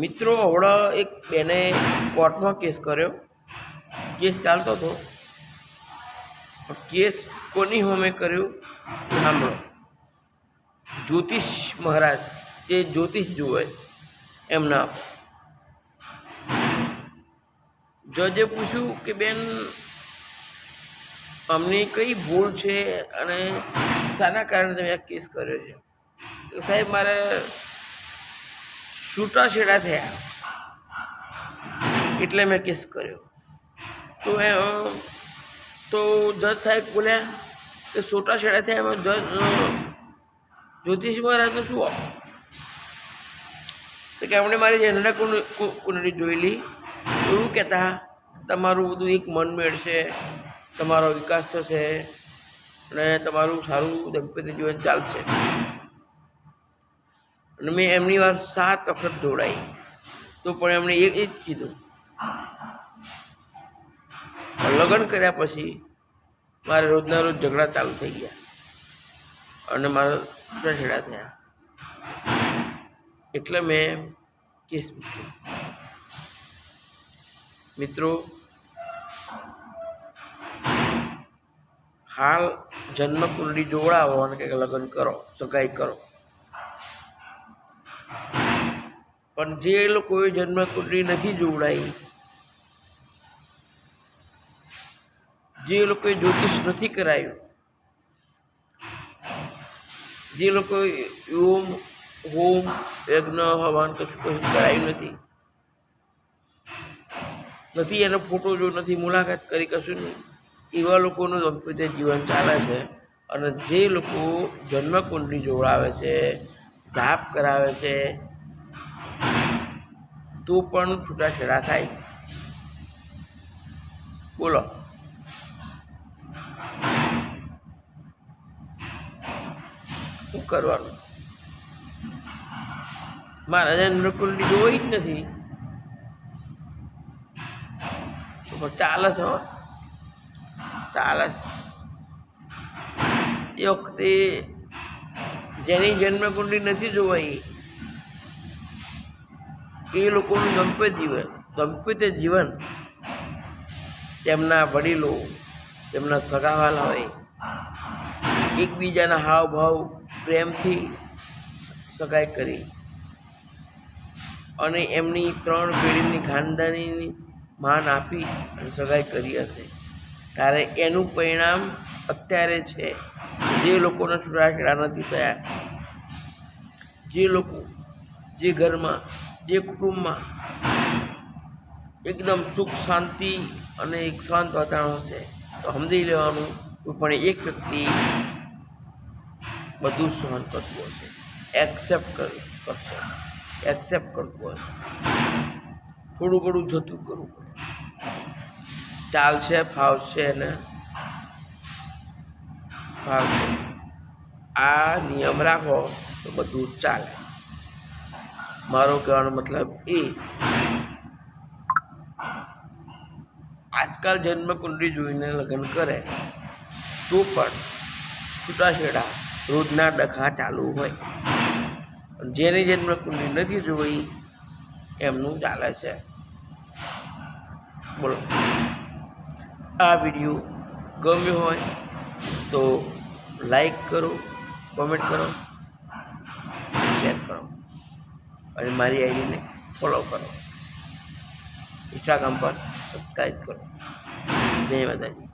મિત્રો હવડા એક બેને કોર્ટમાં કેસ કર્યો. કેસ ચાલતો હતો. કેસ કોની સામે કર્યો સાંભળો. જ્યોતિષ મહારાજ જે જ્યોતિષ જુએ એમના જજે પૂછ્યું કે બેન અમને કઈ ભૂલ છે અને શાના કારણે તમે આ કેસ કર્યો છે? તો સાહેબ મારે છૂટાછેડા થયા એટલે મેં કેસ કર્યો. તો જજ સાહેબ બોલ્યા કે છૂટાછેડા થયા એમાં જજ જ્યોતિષ મહારાજને શું આપો? તો કે આપણે મારી જનરલ કુંડળી જોયેલી એવું કહેતા તમારું બધું એક મનમેળ છે, તમારો વિકાસ થશે અને તમારું સારું દાંપત્ય જીવન ચાલશે. અને મેં એમની વાર 7 વખત જોડાઈ તો પણ એમણે એ જ કીધું. લગ્ન કર્યા પછી મારે રોજના રોજ ઝઘડા ચાલુ થઈ ગયા અને મારા છૂટાછેડા થયા એટલે મેં કેસ મૂક્યો. મિત્રો હાલ જન્મકુંડળી જોડાવો અને કંઈક લગ્ન કરો, સગાઈ કરો. પણ જે લોકોએ જન્મકુંડળી નથી જોડાઈ, જે લોકોએ જ્યોતિષ નથી કરાયું, જે લોકોએ ઓમ હોમ યજ્ઞ હવન કશું કરાયું નથી એનો ફોટો જો નથી મુલાકાત કરી કશું નહીં, એવા લોકોનું દાંપત્ય જીવન ચાલે છે. અને જે લોકો જન્મકુંડળી જોડાવે છે, જાપ કરાવે છે, તો પણ છૂટાછેડા થાય. બોલો શું કરવાનું? મારા જન્મકુંડળી જોઈ જ નથી તો ચાલે છે, ચાલે. એ વખતે જેની જન્મકુંડળી નથી જોવાઈ એ લોકોનું દાંપત્ય જીવન તેમના વડીલો, તેમના સગાવાલા હોય એકબીજાના હાવભાવ પ્રેમથી સગાઈ કરી અને એમની 3 પેઢીની ખાનદાનીની માન આપી અને સગાઈ કરી હશે ત્યારે એનું પરિણામ અત્યારે છે. જે લોકોના છૂટાછેડા નથી થયા, જે લોકો જે ઘરમાં જે કુટુંબમાં એકદમ સુખ શાંતિ અને એક શાંત વાતાવરણ હશે તો સમજી લેવાનું કોઈ પણ એક વ્યક્તિ બધું સહન કરતું હશે, એક્સેપ્ટ કરતું હશે. થોડું ઘણું જતું કરવું પડે, ચાલશે, ફાવશે ને ફાવશે. આ નિયમ રાખો તો બધું ચાલે. મારો કહેવાનો મતલબ એ આજકાલ જન્મકુંડળી જોઈને લગ્ન કરે તો પણ છૂટાછેડા રોજના ડખા ચાલુ હોય. જેની જન્મકુંડળી નથી જોઈ એમનું ચાલે છે. બોલો આ વિડીયો ગમ્યો હોય તો લાઈક કરો, કોમેન્ટ કરો, શેર કરો અને મારી આઈડીને ફોલો કરો, ઇન્સ્ટાગ્રામ પર સબસ્ક્રાઈબ કરો. જય માતાજી.